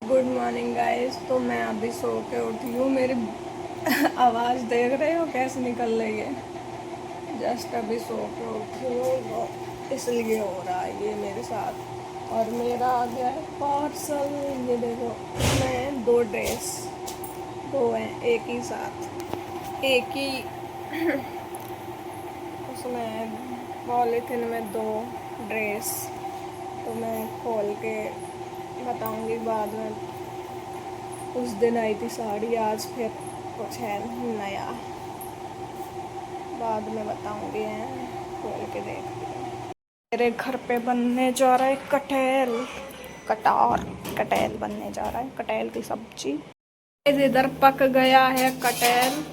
Good morning guys. तो मैं अभी सो के उठी हूँ। मेरी आवाज़ देख रहे हो कैसे निकल रही है। जस्ट अभी सो के उठी हूँ, इसलिए हो रहा है ये मेरे साथ। और मेरा आ गया है पार्सल। ये देखो, इसमें 2 ड्रेस, 2 हैं एक ही साथ, एक ही उसमें पॉलीथिन में 2 ड्रेस। तो मैं खोल के बताऊंगी बाद में। उस दिन आई थी साड़ी, आज फिर कुछ है नया, बाद में बताऊंगी। खोल के देखती हूँ। मेरे घर पे बनने जा रहा है कटहल बनने जा रहा है, कटहल की सब्जी। इधर पक गया है कटहल।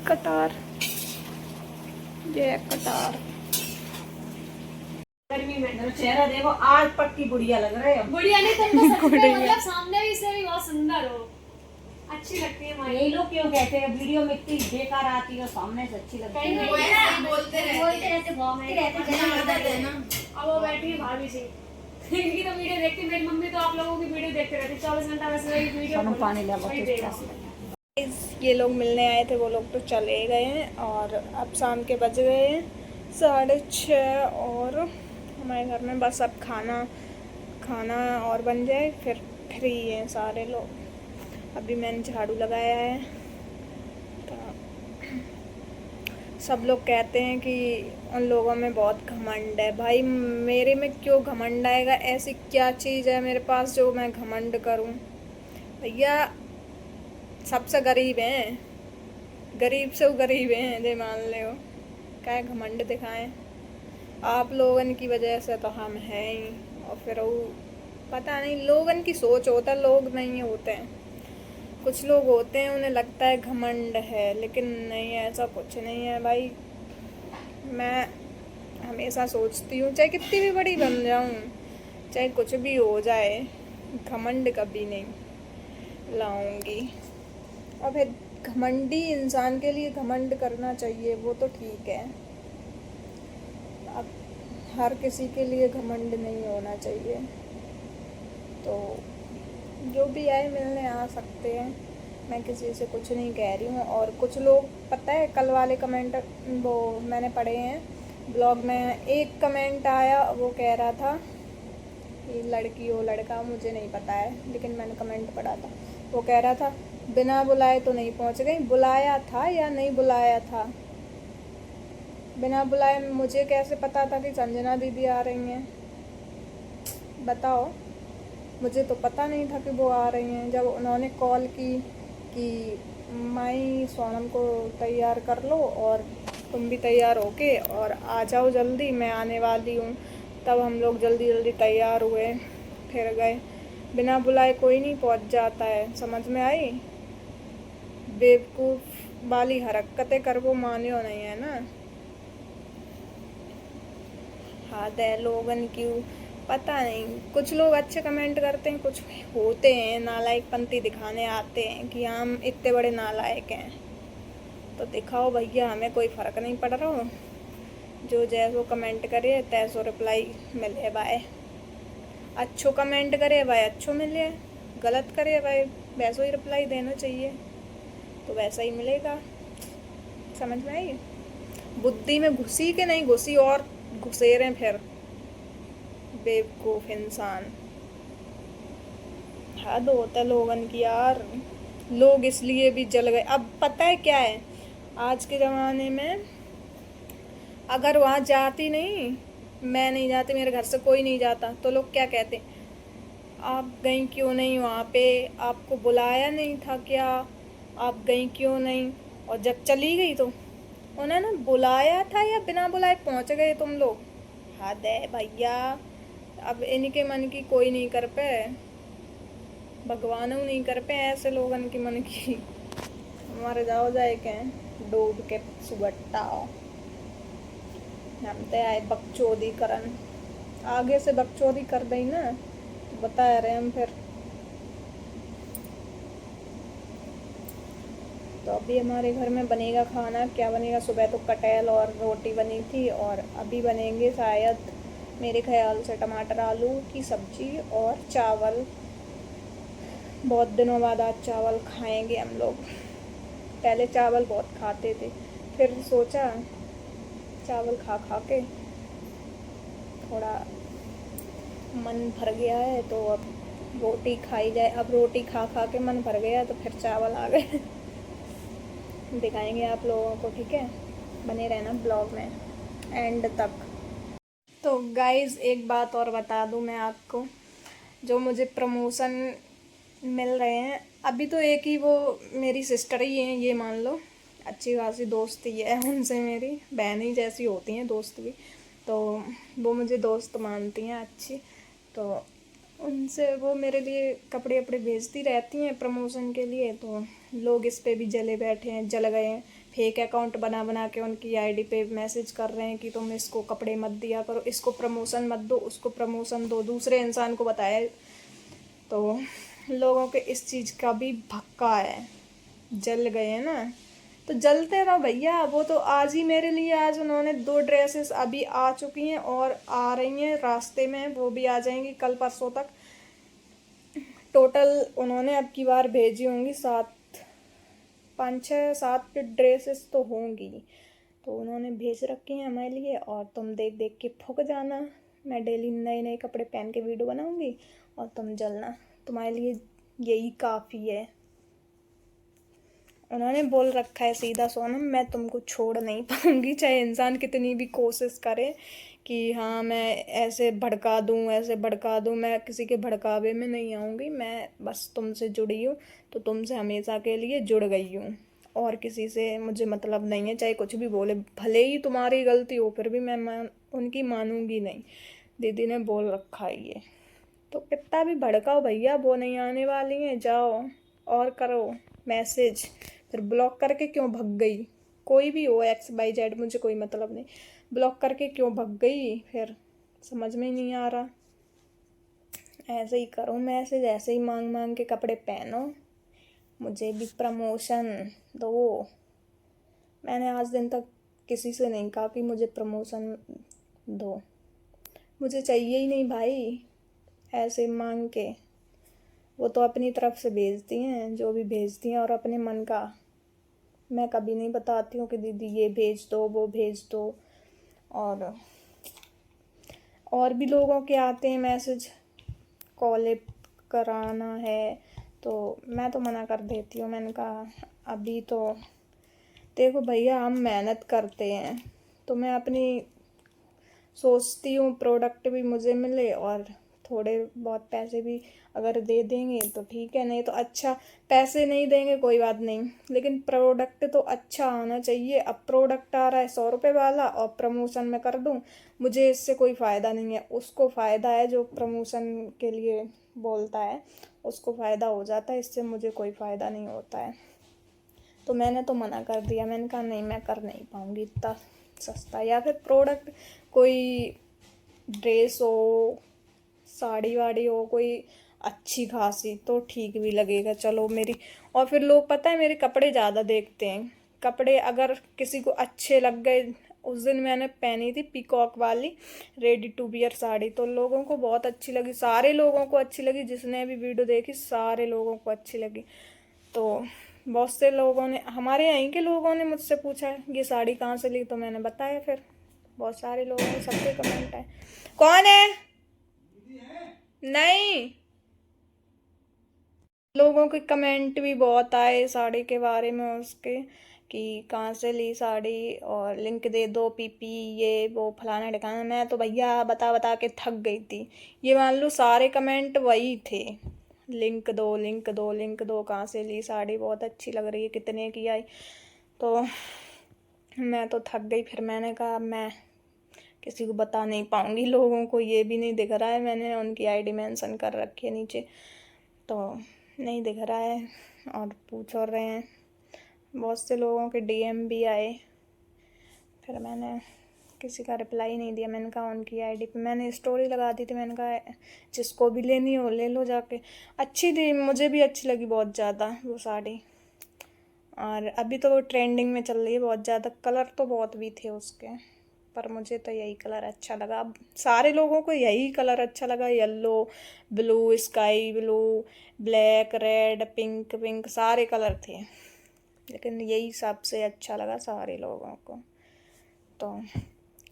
कटार, ये है कटार। गर्मी में मेरा चेहरा देखो, आज पक्की बुढ़िया लग रहे हो। बुढ़िया नहीं, तुम तो सच में मतलब सामने भी से भी बहुत सुंदर हो, अच्छी लगती है माई। यही लोग क्यों कहते हैं वीडियो में इतनी बेकार आती है, सामने से अच्छी लगती है। बोलते रहते अब वो बैठी है भाभी से। इनकी तो वीडियो देखती, मेरी मम्मी तो आप लोगों की वीडियो देखते रहती 24 घंटा। वैसे वही वीडियो पानी ले वही देखा। ये लोग मिलने आए थे, वो लोग तो चले गए हैं। और अब शाम के बज गए हैं 6:30। और हमारे घर में बस अब खाना और बन जाए फिर फ्री हैं सारे लोग। अभी मैंने झाड़ू लगाया है। तो सब लोग कहते हैं कि उन लोगों में बहुत घमंड है। भाई मेरे में क्यों घमंड आएगा? ऐसी क्या चीज़ है मेरे पास जो मैं घमंड करूं? भैया सबसे गरीब हैं, गरीब से वो गरीब हैं, जे मान ले हो। क्या घमंड दिखाएं? आप लोगन की वजह से तो हम हैं ही। और फिर वो पता नहीं, लोगन की सोच होता है, लोग नहीं होते हैं। कुछ लोग होते हैं उन्हें लगता है घमंड है, लेकिन नहीं, ऐसा कुछ नहीं है भाई। मैं हमेशा सोचती हूँ, चाहे कितनी भी बड़ी बन जाऊँ, चाहे कुछ भी हो जाए, घमंड कभी नहीं लाऊंगी। और फिर घमंडी इंसान के लिए घमंड करना चाहिए, वो तो ठीक है। अब हर किसी के लिए घमंड नहीं होना चाहिए। तो जो भी आए मिलने आ सकते हैं, मैं किसी से कुछ नहीं कह रही हूँ। और कुछ लोग, पता है कल वाले कमेंट वो मैंने पढ़े हैं ब्लॉग में। एक कमेंट आया, वो कह रहा था कि लड़की हो लड़का मुझे नहीं पता है, लेकिन मैंने कमेंट पढ़ा था। वो कह रहा था बिना बुलाए तो नहीं पहुँच गई, बुलाया था या नहीं बुलाया था? बिना बुलाए मुझे कैसे पता था कि संजना दीदी आ रही हैं? बताओ, मुझे तो पता नहीं था कि वो आ रही हैं। जब उन्होंने कॉल की कि माई सोनम को तैयार कर लो और तुम भी तैयार होके और आ जाओ जल्दी, मैं आने वाली हूँ, तब हम लोग जल्दी जल्दी तैयार हुए, फिर गए। बिना बुलाए कोई नहीं पहुँच जाता है, समझ में आई? बेवकूफ़ वाली हरकतें कर वो मानियो नहीं है ना। हाथ है लोगन क्यों पता नहीं। कुछ लोग अच्छे कमेंट करते हैं, कुछ होते हैं नालायक पंती दिखाने आते हैं कि हम इतने बड़े नालायक हैं। तो दिखाओ भैया, हमें कोई फ़र्क नहीं पड़ रहा हो। जो जैसो कमेंट करे तैसो रिप्लाई मिले भाई। अच्छो कमेंट करे भाई अच्छो मिले, गलत करे भाई वैसो ही रिप्लाई देना चाहिए, तो वैसा ही मिलेगा। समझ में आई? बुद्धि में घुसी के नहीं घुसी और घुसेरे फिर बेवकूफ़ इंसान। हद होता है लोगन की यार। लोग इसलिए भी जल गए। अब पता है क्या है, आज के ज़माने में अगर वहाँ जाती नहीं, मैं नहीं जाती, मेरे घर से कोई नहीं जाता, तो लोग क्या कहते? आप गई क्यों नहीं वहाँ पे? आपको बुलाया नहीं था क्या? आप गई क्यों नहीं? और जब चली गई तो उन्होंने बुलाया था या बिना बुलाए पहुँच गए तुम लोग? हद है भैया। अब इनके मन की कोई नहीं कर पे, भगवान नहीं कर पे ऐसे लोगन की मन की। मर जाओ जाए के डूब के सुबट्टाओ। हम ते आए बकचोदी करन, आगे से बकचोदी कर दई ना तो बता रहे हम फिर। तो अभी हमारे घर में बनेगा खाना। क्या बनेगा, सुबह तो कटहल और रोटी बनी थी और अभी बनेंगे शायद मेरे ख्याल से टमाटर आलू की सब्जी और चावल। बहुत दिनों बाद आज चावल खाएंगे हम लोग। पहले चावल बहुत खाते थे, फिर सोचा चावल खा खा के थोड़ा मन भर गया है तो अब रोटी खाई जाए। अब रोटी खा खा के मन भर गया तो फिर चावल आ गए। दिखाएंगे आप लोगों को, ठीक है, बने रहना ब्लॉग में एंड तक। तो गाइज़ एक बात और बता दूं मैं आपको, जो मुझे प्रमोशन मिल रहे हैं अभी तो एक ही वो मेरी सिस्टर ही हैं, ये मान लो। अच्छी खासी दोस्ती है उनसे, मेरी बहन ही जैसी होती हैं दोस्त भी, तो वो मुझे दोस्त मानती हैं अच्छी। तो उनसे वो मेरे लिए कपड़े वपड़े भेजती रहती हैं प्रमोशन के लिए। तो लोग इस पे भी जले बैठे हैं, जल गए हैं। फेक अकाउंट बना बना के उनकी आईडी पे मैसेज कर रहे हैं कि तुम इसको कपड़े मत दिया करो, इसको प्रमोशन मत दो, उसको प्रमोशन दो, दूसरे इंसान को बताया। तो लोगों के इस चीज़ का भी भक्का है, जल गए हैं ना, तो जलते रहो भैया। वो तो आज ही मेरे लिए, आज उन्होंने 2 ड्रेसेस अभी आ चुकी हैं और आ रही हैं रास्ते में, वो भी आ जाएंगी कल परसों तक। टोटल उन्होंने अब की बार भेजी होंगी 5-6-7 ड्रेसेस तो होंगी। तो उन्होंने भेज रखी हैं हमारे लिए और तुम देख देख के ठुक जाना। मैं डेली नए नए कपड़े पहन के वीडियो बनाऊंगी और तुम जलना, तुम्हारे लिए यही काफ़ी है। उन्होंने बोल रखा है सीधा, सोनम मैं तुमको छोड़ नहीं पाऊंगी, चाहे इंसान कितनी भी कोशिश करे कि हाँ मैं ऐसे भड़का दूँ ऐसे भड़का दूँ, मैं किसी के भड़कावे में नहीं आऊँगी। मैं बस तुमसे जुड़ी हूँ तो तुमसे हमेशा के लिए जुड़ गई हूँ, और किसी से मुझे मतलब नहीं है। चाहे कुछ भी बोले, भले ही तुम्हारी गलती हो, फिर भी मैं उनकी मानूंगी नहीं। दीदी ने बोल रखा है ये। तो कितना भी भड़काओ भैया, वो नहीं आने वाली हैं। जाओ और करो मैसेज, फिर ब्लॉक करके क्यों भग गई। कोई भी हो XYZ, मुझे कोई मतलब नहीं, ब्लॉक करके क्यों भग गई, फिर समझ में ही नहीं आ रहा। ऐसे ही करो मैसेज, ऐसे ही मांग मांग के कपड़े पहनो, मुझे भी प्रमोशन दो। मैंने आज दिन तक किसी से नहीं कहा कि मुझे प्रमोशन दो, मुझे चाहिए ही नहीं भाई ऐसे मांग के। वो तो अपनी तरफ से भेजती हैं जो भी भेजती हैं और अपने मन का। मैं कभी नहीं बताती हूँ कि दीदी ये भेज दो वो भेज दो। और भी लोगों के आते हैं मैसेज, कॉलेब कराना है, तो मैं तो मना कर देती हूँ। मैंने कहा अभी तो देखो भैया, हम मेहनत करते हैं तो मैं अपनी सोचती हूँ प्रोडक्ट भी मुझे मिले और थोड़े बहुत पैसे भी अगर दे देंगे तो ठीक है, नहीं तो अच्छा। पैसे नहीं देंगे कोई बात नहीं, लेकिन प्रोडक्ट तो अच्छा आना चाहिए। अब प्रोडक्ट आ रहा है 100 रुपये वाला और प्रमोशन में कर दूँ, मुझे इससे कोई फ़ायदा नहीं है। उसको फ़ायदा है जो प्रमोशन के लिए बोलता है, उसको फ़ायदा हो जाता है, इससे मुझे कोई फ़ायदा नहीं होता है। तो मैंने तो मना कर दिया, मैंने कहा नहीं मैं कर नहीं पाऊँगी इतना सस्ता। या फिर प्रोडक्ट कोई ड्रेस हो, साड़ी वाड़ी हो कोई अच्छी खासी तो ठीक भी लगेगा, चलो मेरी। और फिर लोग पता है मेरे कपड़े ज़्यादा देखते हैं। कपड़े अगर किसी को अच्छे लग गए, उस दिन मैंने पहनी थी पीकॉक वाली रेडी टू वियर साड़ी, तो लोगों को बहुत अच्छी लगी, सारे लोगों को अच्छी लगी। जिसने भी वीडियो देखी सारे लोगों को अच्छी लगी। तो बहुत से लोगों ने, हमारे यहीं के लोगों ने मुझसे पूछा ये साड़ी कहाँ से ली, तो मैंने बताया। फिर बहुत सारे लोगों ने, सबके कमेंट है। कौन है? नहीं, लोगों के कमेंट भी बहुत आए साड़ी के बारे में उसके, कि कहाँ से ली साड़ी और लिंक दे दो पीपी ये वो फलाना ढिकाना। मैं तो भैया बता बता के थक गई थी। ये मान लो सारे कमेंट वही थे, लिंक दो लिंक दो लिंक दो, कहाँ से ली साड़ी, बहुत अच्छी लग रही है, कितने की आई। तो मैं तो थक गई। फिर मैंने कहा मैं किसी को बता नहीं पाऊँगी, लोगों को ये भी नहीं दिख रहा है, मैंने उनकी आईडी मेंशन कर रखी है नीचे, तो नहीं दिख रहा है। और पूछ और रहे हैं, बहुत से लोगों के डीएम भी आए, फिर मैंने किसी का रिप्लाई नहीं दिया। मैंने कहा उनकी आईडी पे मैंने स्टोरी लगा दी थी, मैंने कहा जिसको भी लेनी हो ले लो जाके। अच्छी थी, मुझे भी अच्छी लगी बहुत ज़्यादा वो साड़ी। और अभी तो वो ट्रेंडिंग में चल रही है बहुत ज़्यादा। कलर तो बहुत भी थे उसके, पर मुझे तो यही कलर अच्छा लगा। अब सारे लोगों को यही कलर अच्छा लगा, yellow, blue, sky blue, black, red, pink, pink सारे कलर थे, लेकिन यही सबसे अच्छा लगा सारे लोगों को। तो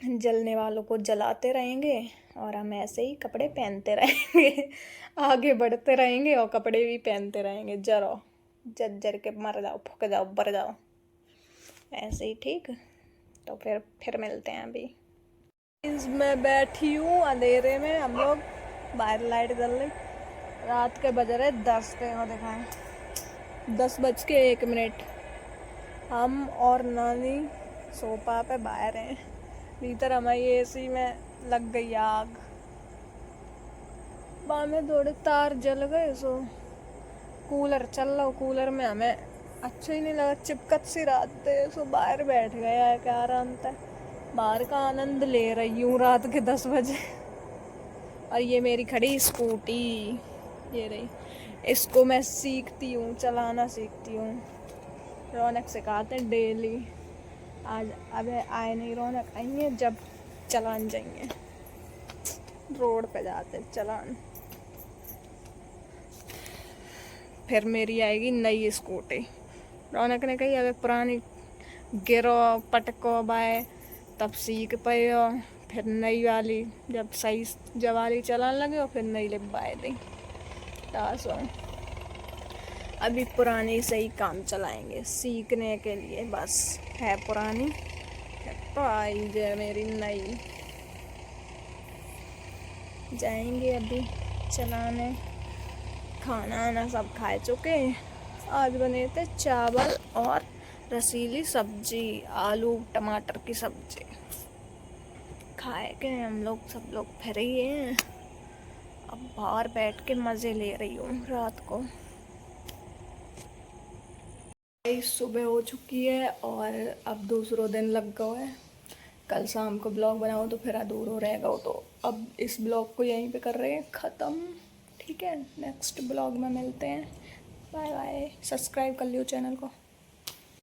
जलने वालों को जलाते रहेंगे और हम ऐसे ही कपड़े पहनते रहेंगे आगे बढ़ते रहेंगे और कपड़े भी पहनते रहेंगे। जरो जर जर के मर जाओ, फुक जाओ, बर जाओ, ऐसे ही। ठीक, तो फिर मिलते हैं। अभी मैं बैठी हूँ अंधेरे में, हम लोग बाहर लाइट जल रही, रात के बज रहे 10 को दिखाएं 10:01। हम और नानी सोफा पे बाहर हैं, भीतर हमारी एसी में लग गई आग। बाद में थोड़े तार जल गए, सो कूलर चल रहा, कूलर में हमें अच्छा ही नहीं लगा, चिपकत सी रात है, सो बाहर बैठ गया है। क्या आराम था, बाहर का आनंद ले रही हूँ रात के 10 बजे। और ये मेरी खड़ी स्कूटी, ये रही, इसको मैं सीखती हूँ, चलाना सीखती हूँ। रौनक सिखाते हैं डेली। आज अब आए नहीं, रौनक आएंगे जब चलान जाएंगे, रोड पे जाते चलान। फिर मेरी आएगी नई स्कूटी। रौनक ने कही अबे पुरानी गिरो पटको बाय तब सीख पाए हो, फिर नई वाली जब सही जवाली चलाने लगे हो फिर नई लिबाए दी। तासो अभी पुरानी से ही काम चलाएंगे सीखने के लिए, बस है पुरानी। तो आई जे मेरी नई, जाएंगे अभी चलाने। खाना आना सब खा चुके। आज बने थे चावल और रसीली सब्जी, आलू टमाटर की सब्जी खाए के हम लोग, सब लोग फिर ही हैं। अब बाहर बैठ के मज़े ले रही हूँ रात को। सुबह हो चुकी है और अब दूसरा दिन लग गया है। कल शाम को ब्लॉग बनाओ तो फिर अधूरा रहेगा, तो अब इस ब्लॉग को यहीं पे कर रहे हैं ख़त्म। ठीक है, नेक्स्ट ब्लॉग में मिलते हैं। बाय बाय, सब्सक्राइब कर लियो चैनल को।